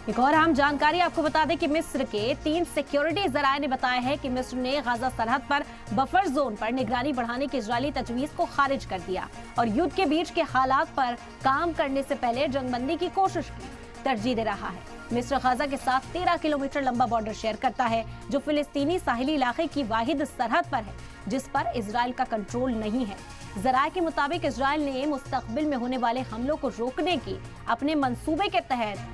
एक और अहम जानकारी आपको बता दें कि मिस्र के 3 सिक्योरिटी जराये ने बताया है कि मिस्र ने गाजा सरहद पर बफर जोन पर निगरानी बढ़ाने की इजरायली तजवीज को खारिज कर दिया और युद्ध के बीच के हालात पर काम करने से पहले जंगबंदी की कोशिश की तरजीह दे रहा है। मिस्र गाजा के साथ 13 किलोमीटर लंबा बॉर्डर शेयर करता है, जो फिलिस्तीनी साहिली इलाके की वाहिद सरहद पर है जिस पर इजराइल का कंट्रोल नहीं है। जराये के मुताबिक इजराइल ने मुस्तकबिल में होने वाले हमलों को रोकने की अपने मंसूबे के तहत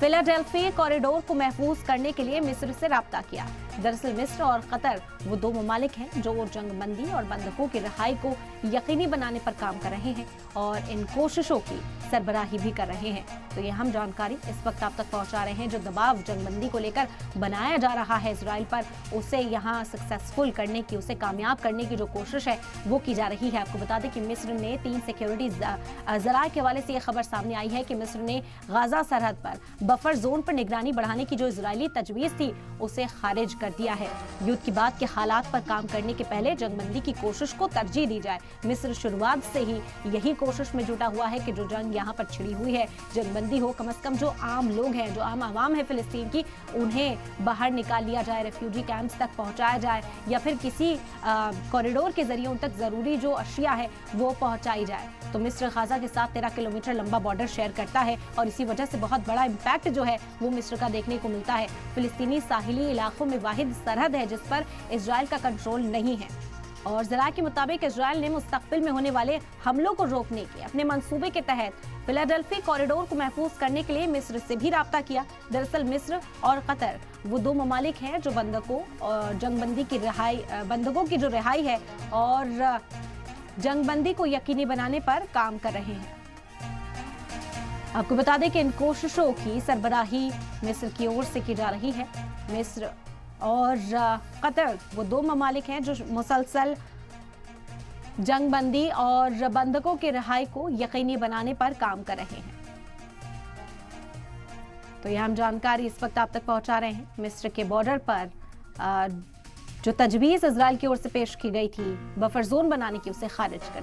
फिलाडेल्फी कॉरिडोर को महफूज करने के लिए मिस्र से राब्ता किया। दरअसल मिस्र और कतर वो 2 ममालिक हैं जो जंगबंदी और बंधकों की रिहाई को यकीनी बनाने पर काम कर रहे हैं और इन कोशिशों की सरबराही भी कर रहे हैं। तो ये हम जानकारी इस वक्त आप तक पहुंचा रहे हैं। जो दबाव जंगबंदी को लेकर बनाया जा रहा है इजराइल पर, उसे यहाँ सक्सेसफुल करने की, उसे कामयाब करने की जो कोशिश है वो की जा रही है। आपको बता दें कि मिस्र ने 3 सिक्योरिटी जराये के हवाले से ये खबर सामने आई है कि मिस्र ने गाजा सरहद पर बफर जोन पर निगरानी बढ़ाने की जो इजरायली तजवीज थी उसे खारिज कर दिया है। युद्ध के बाद के हालात पर काम करने के पहले जंगबंदी की कोशिश को तरजीह दी जाए। मिस्र शुरुआत से ही यही कोशिश में जुटा हुआ है कि जो जंग यहाँ पर छिड़ी हुई है, जंगबंदी हो, कम से कम जो आम लोग हैं, जो आम आवाम है फिलिस्तीन की, उन्हें बाहर निकाल लिया जाए, रेफ्यूजी कैंप्स तक पहुंचाया जाए या फिर किसी कॉरिडोर के जरिए उन तक जरूरी जो अशिया है वो पहुंचाई जाए। तो मिस्र गाजा के साथ 13 किलोमीटर लंबा बॉर्डर शेयर करता है और इसी वजह से बहुत बड़ा इम्पैक्ट जो है वो मिस्र का देखने को मिलता है। फिलिस्तीनी साहिली इलाकों में वाहिद सरहद है जिस पर इजराइल का कंट्रोल नहीं है और जराये के मुताबिक इजराइल ने मुस्तकबिल में होने वाले हमलों को रोकने के अपने मंसूबे के तहत फिलाडेल्फी कॉरिडोर को महफूज करने के लिए मिस्र से भी राब्ता किया। दरअसल मिस्र और कतर वो 2 ममालिक हैं जो बंधकों और जंगबंदी की रिहाई, बंधकों की जो रिहाई है और जंगबंदी को यकीनी बनाने पर काम कर रहे हैं। आपको बता दें कि इन कोशिशों की सरबराही मिस्र की ओर से की जा रही है। मिस्र और कतर वो 2 ममालिक हैं जो मुसलसल जंगबंदी और बंधकों की रिहाई को यकीनी बनाने पर काम कर रहे हैं। तो यह हम जानकारी इस वक्त आप तक पहुंचा रहे हैं। मिस्र के बॉर्डर पर जो तजवीज इजराइल की ओर से पेश की गई थी बफर जोन बनाने की, उसे खारिज कर